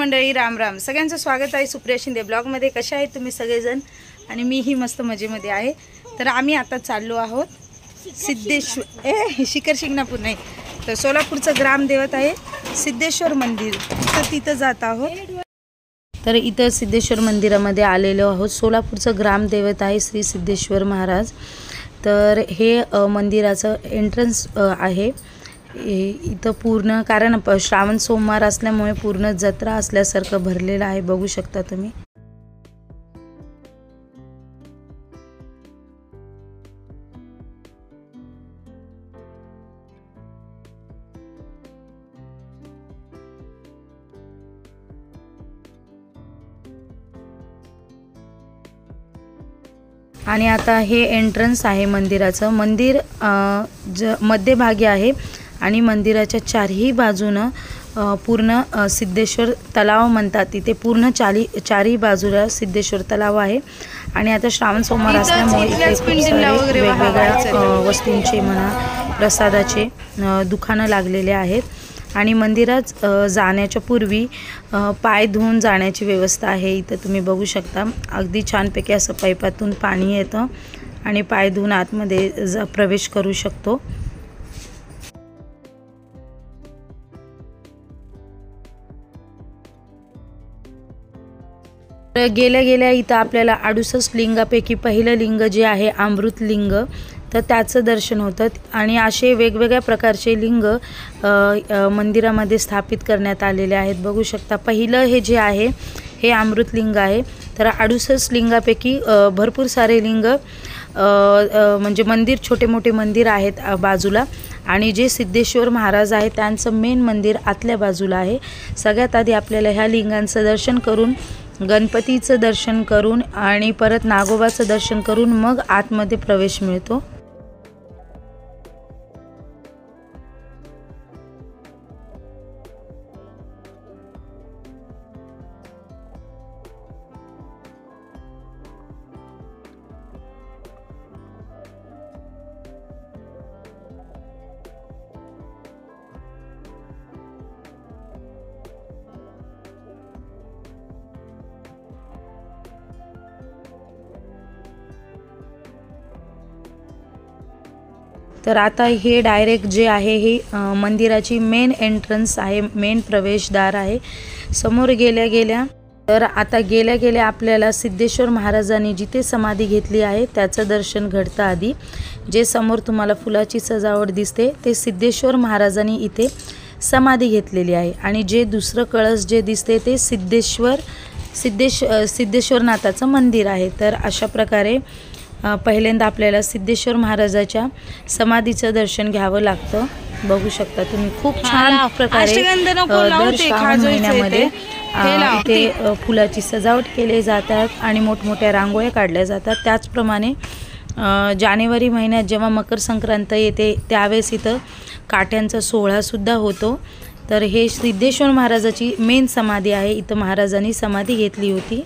मंडळी, राम राम. सगळ्यांचं स्वागत आहे सुप्रिया शिंदे ब्लॉगमध्ये. कशा आहेत तुम्ही सगळेजण? आणि मीही मस्त मजेमध्ये आहे. तर आम्ही आता चाललो आहोत सिद्धेश्वर शिखर शिंगणापूर नाही तर सोलापूरचं ग्रामदेवत आहे सिद्धेश्वर मंदिर, तर तिथं जात आहोत. तर इथं सिद्धेश्वर मंदिरामध्ये आलेलो आहोत. सोलापूरचं ग्रामदेवत आहे श्री सिद्धेश्वर महाराज. तर हे मंदिराचं एंट्रन्स आहे. इथं पूर्ण कारण श्रावण सोमवार असल्यामुळे पूर्ण जत्रा असल्यासारखं भरलेलं आहे, बघू शकता तुम्ही. आणि आता हे एंट्रन्स आहे मंदिराचं. मंदिर मध्यभागी आहे आणि मंदिराच्या चारही बाजूनं पूर्ण सिद्धेश्वर तलाव म्हणतात. तिथे पूर्ण चारही बाजूला सिद्धेश्वर तलाव आहे. आणि आता श्रावण सोमवार असल्यामुळे इथे खूप सारे वेगवेगळ्या वस्तूंचे म्हणा प्रसादाचे दुकानं लागलेले आहेत. आणि मंदिरात जाण्याच्या पूर्वी पाय धुवून जाण्याची व्यवस्था आहे. इथं तुम्ही बघू शकता अगदी छानपैकी असं पाईपातून पाणी येतं आणि पाय धुवून आतमध्ये प्रवेश करू शकतो. गेल्या गेल्या इथं आपल्याला 68 लिंगापैकी पहिलं लिंग जे आहे अमृत लिंग, तर त्याचं दर्शन होतं. आणि असे वेगवेगळ्या प्रकारचे लिंग मंदिरामध्ये स्थापित करण्यात आलेले आहेत, बघू शकता. पहिलं हे जे आहे हे अमृत लिंग आहे. तर 68 लिंगापैकी भरपूर सारे लिंग म्हणजे मंदिर, छोटे मोठे मंदिर आहेत बाजूला. आणि जे सिद्धेश्वर महाराज आहे त्यांचं मेन मंदिर आतल्या बाजूला आहे. सगळ्यात आधी आपल्याला ह्या लिंगांचं दर्शन करून, गणपतीचं दर्शन करून आणि परत नागोबाचं दर्शन करून मग आतमध्ये प्रवेश मिळतो. तर आता हे डायरेक्ट जे आहे हे मंदिराची मेन एंट्रन्स आहे, मेन प्रवेशद्वार आहे. समोर गेल्या गेल्या तर आता गेल्या गेल्या आपल्याला सिद्धेश्वर महाराजांनी जिथे समाधी घेतली आहे त्याचं दर्शन घडतं. आधी जे समोर तुम्हाला फुलाची सजावट दिसते ते सिद्धेश्वर महाराजांनी इथे समाधी घेतलेली आहे. आणि जे दुसरं कळस जे दिसते ते सिद्धेश्वरनाथाचं मंदिर आहे. तर अशा प्रकारे पहिल्यांदा आपल्याला सिद्धेश्वर महाराजाच्या समाधीचं दर्शन घ्यावं लागतं, बघू शकता तुम्ही. खूप छान प्रकारे दर श्रावण महिन्यामध्ये इथे फुलाची सजावट केली जातात आणि मोठमोठ्या रांगोळ्या काढल्या जातात. त्याचप्रमाणे जानेवारी महिन्यात जेव्हा मकर संक्रांत येते त्यावेळेस इथं काट्यांचा सोहळासुद्धा होतो. तर हे सिद्धेश्वर महाराजाची मेन समाधी आहे. इथं महाराजांनी समाधी घेतली होती.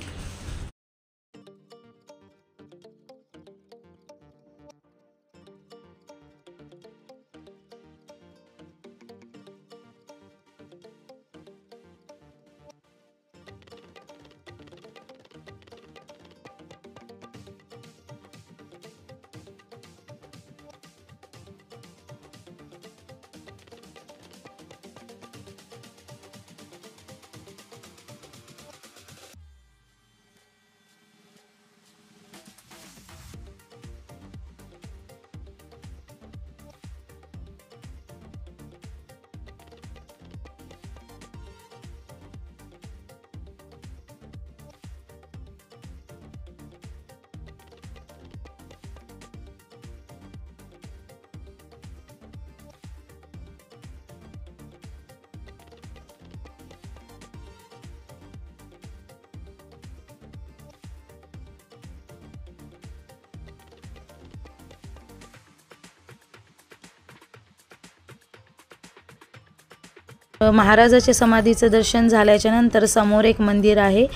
महाराजाच्या समाधीचं दर्शन झाल्याच्या नंतर समोर एक मंदिर आहे,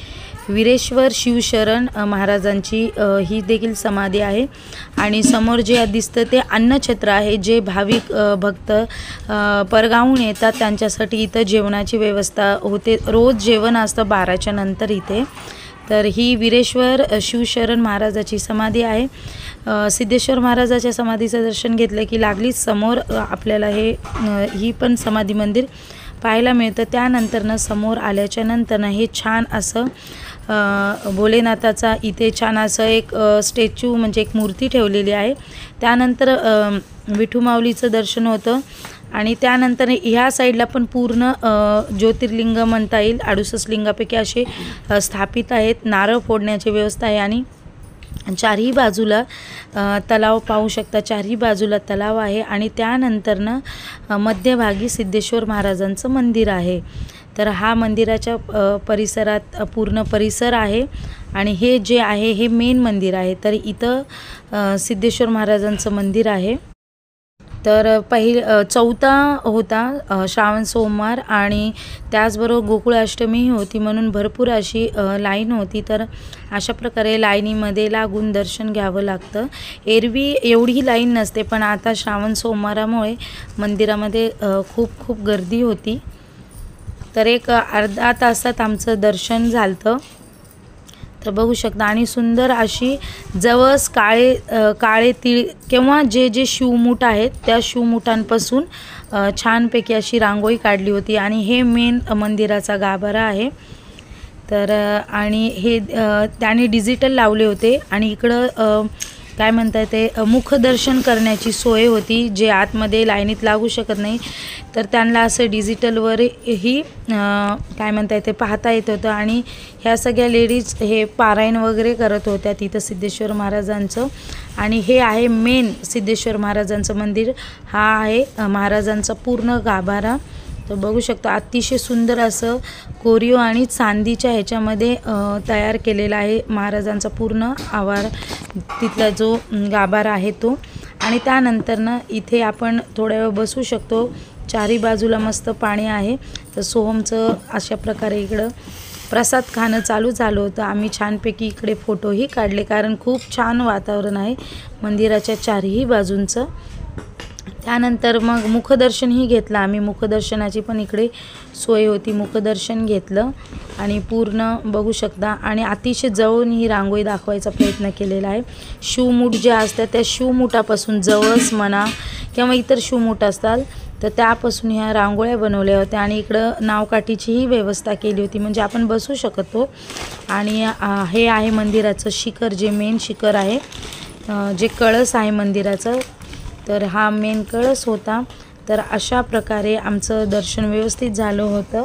वीरेश्वर शिवशरण महाराजांची ही देखील समाधी आहे। आणि समोर जे दिसतं ते अन्नछत्र आहे, जे भाविक भक्त परगावून येतात त्यांच्यासाठी इथं जेवणाची व्यवस्था होते। रोज जेवण असतं 12च्या नंतर इथे। तर ही वीरेश्वर शिवशरण महाराजाची समाधी आहे। सिद्धेश्वर महाराजाच्या समाधीचं दर्शन घेतलं की लागलीच समोर आपल्याला ही पण समाधी मंदिर पाहायला मिळतं। त्यानंतरनं समोर आल्याच्या नंतरनं हे छान असं भोलेनाथाचा इथे छान असं एक स्टॅच्यू म्हणजे एक मूर्ती ठेवलेली आहे। त्यानंतर विठू माऊलीचं दर्शन होतं आणि त्यानंतर ह्या साईडला पण पूर्ण ज्योतिर्लिंग म्हणता येईल, 68 लिंगापैकी असे स्थापित आहेत। नारळ फोडण्याची व्यवस्था आहे आणि चारही बाजूला तलाव पाहू शकता, चारही बाजूला तलाव आहे आणि त्यानंतरनं मध्यभागी सिद्धेश्वर महाराजांचं मंदिर आहे। तर हा मंदिराच्या परिसरात पूर्ण परिसर आहे आणि हे जे आहे हे मेन मंदिर आहे। तर इथं सिद्धेश्वर महाराजांचं मंदिर आहे। तर चौथा होता श्रावण सोमवार आणि त्याचबरोबर गोकुळाष्टमी होती, म्हणून भरपूर अशी लाईन होती। तर अशा प्रकारे लाईनीमध्ये लागून दर्शन घ्यावं लागतं। एरवी एवढी लाईन नसते, पण आता श्रावण सोमवारामुळे मंदिरामध्ये खूप गर्दी होती। तर एक अर्धा तासात आमचं दर्शन झालं। तर बघू शकता आणि सुंदर अशी जवस काळे तीळ किंवा जे शिवमूठ आहेत त्या शिवमुठांपासून छानपैकी अशी रांगोळी काढली होती आणि हे मेन मंदिराचा गाभारा आहे। तर आणि हे त्याने डिजिटल लावले होते आणि इकडं काय म्हणतात ते मुखदर्शन करण्याची सोय होती, जे आतमध्ये लाईनीत लागू शकत नाही तर त्यांना असं डिजिटलवर ही काय म्हणतात ते पाहता येत होतं। आणि ह्या सगळ्या लेडीज हे पारायण वगैरे करत होत्या तिथं सिद्धेश्वर महाराजांचं। आणि हे आहे मेन सिद्धेश्वर महाराजांचं मंदिर, हा आहे महाराजांचा पूर्ण गाभारा। तर बघू शकता अतिशय सुंदर असं कोरीव आणि चांदीच्या ह्याच्यामध्ये तयार केलेला आहे महाराजांचा पूर्ण आवार, तिथला जो गाभारा आहे तो। आणि त्यानंतरनं इथे आपण थोड्या वेळ बसू शकतो, चारी बाजूला मस्त पाणी आहे। तर सोहमचं अशा प्रकारे इकडं प्रसाद खाणं चालू झालं होतं। आम्ही छानपैकी इकडे फोटोही काढले, कारण खूप छान वातावरण आहे मंदिराच्या चारही बाजूंचं। त्यानंतर मग मुखदर्शनही घेतलं आम्ही, मुखदर्शनाची पण इकडे सोय होती, मुखदर्शन घेतलं आणि पूर्ण बघू शकता। आणि अतिशय जवळून ही रांगोळी दाखवायचा प्रयत्न केलेला आहे। शिवमूठ जे असतात त्या शिवमुठापासून जवस म्हणा किंवा इतर शिवमूठ असतात तर त्यापासून ह्या रांगोळ्या बनवल्या होत्या आणि इकडं नावकाठीचीही व्यवस्था केली होती, म्हणजे आपण बसू शकतो। आणि हे आहे मंदिराचं शिखर, जे मेन शिखर आहे, जे कळस आहे मंदिराचं, तर हा मेन कळस होता। तर अशा प्रकारे आमचं दर्शन व्यवस्थित झालं होतं।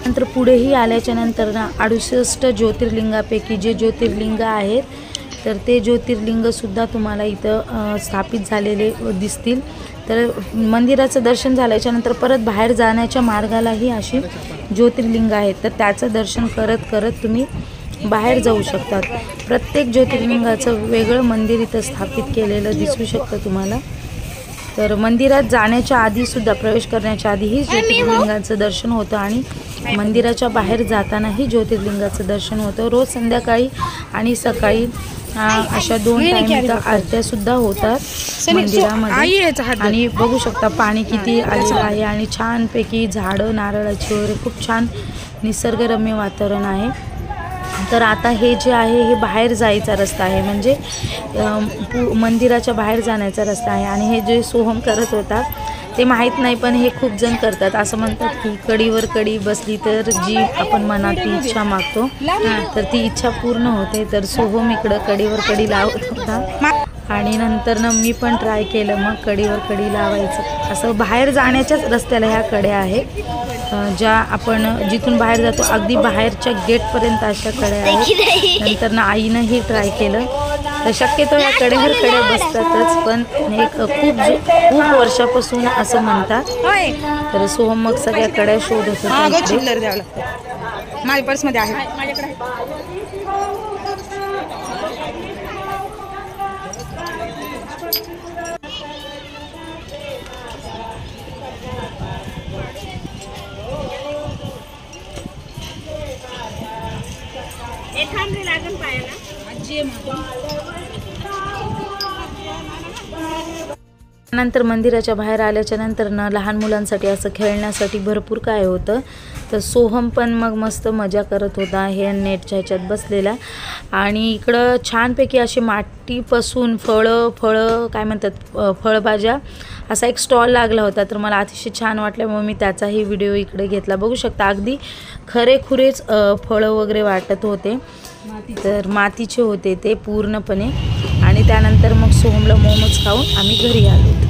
नंतर पुढेही आल्याच्या नंतर ना 68 ज्योतिर्लिंगापैकी जे ज्योतिर्लिंग आहेत तर ते ज्योतिर्लिंगसुद्धा तुम्हाला इथं स्थापित झालेले दिसतील। तर मंदिराचं दर्शन झाल्याच्या नंतर परत बाहेर जाण्याच्या मार्गालाही अशी ज्योतिर्लिंग आहेत, तर त्याचं दर्शन करत तुम्ही बाहेर जाऊ शकतात। प्रत्येक ज्योतिर्लिंगाचं वेगळं मंदिर इथं स्थापित केलेलं दिसू शकतं तुम्हाला। तर मंदिरात जाण्याच्या आधीसुद्धा, प्रवेश करण्याच्या आधीही ज्योतिर्लिंगाचं दर्शन होतं आणि मंदिराच्या बाहेर जातानाही ज्योतिर्लिंगाचं दर्शन होतं। रोज संध्याकाळी आणि सकाळी अशा 2 टाइम इथं आरत्यासुद्धा होतात मंदिरामध्ये। आणि बघू शकता पाणी किती आलेलं आहे आणि छानपैकी झाडं नारळाची वगैरे, खूप छान निसर्गरम्य वातावरण आहे। तर आता हे जे आहे हे बाहेर जायचा रस्ता आहे, म्हणजे मंदिराच्या बाहेर जाण्याचा रस्ता आहे। आणि हे जे सोहम करत होता ते माहीत नाही, पण हे खूप जण करतात। असं म्हणतात की कढीवर कढी बसली तर जी आपण मनात ती इच्छा मागतो तर ती इच्छा पूर्ण होते। तर सोहम इकडं कढीवर कढी लावत होता आणि नंतर मी पण ट्राय केलं, मग कढीवर कढी लावायचं। असं बाहेर जाण्याच्याच रस्त्याला ह्या कड्या आहेत, ज्या आपण जिथून बाहेर जातो अगदी बाहेरच्या गेटपर्यंत अशा कड्या आहेत। नंतर आईनंही ट्राय केलं। तर शक्यतो या कडेवर कड्या बसतातच, पण एक खूप वर्षापासून असं म्हणतात। तर सोहम मग सगळ्या कड्या शोधत होता। माझ्या पर्समध्ये आहे। नंतर मंदिराच्या बाहेर आल्याच्या नंतर ना लहान मुलांसाठी असं खेळण्यासाठी भरपूर काय होतं. तर सोहम पण मग मस्त मजा करत होता हे नेटच्या ह्याच्यात बसलेला. आणि इकडं छानपैकी असे मातीपासून फळं काय म्हणतात फळभाज्या असा एक स्टॉल लागला होता. तर मला अतिशय छान वाटल्यामुळे मी त्याचाही व्हिडिओ इकडे घेतला. बघू शकता अगदी खरेखुरेच फळं वगैरे वाटत होते. तर मातीचे होते ते पूर्णपणे. आणि त्यानंतर मग सोहमला मोमोज खाऊन आम्ही घरी आलो.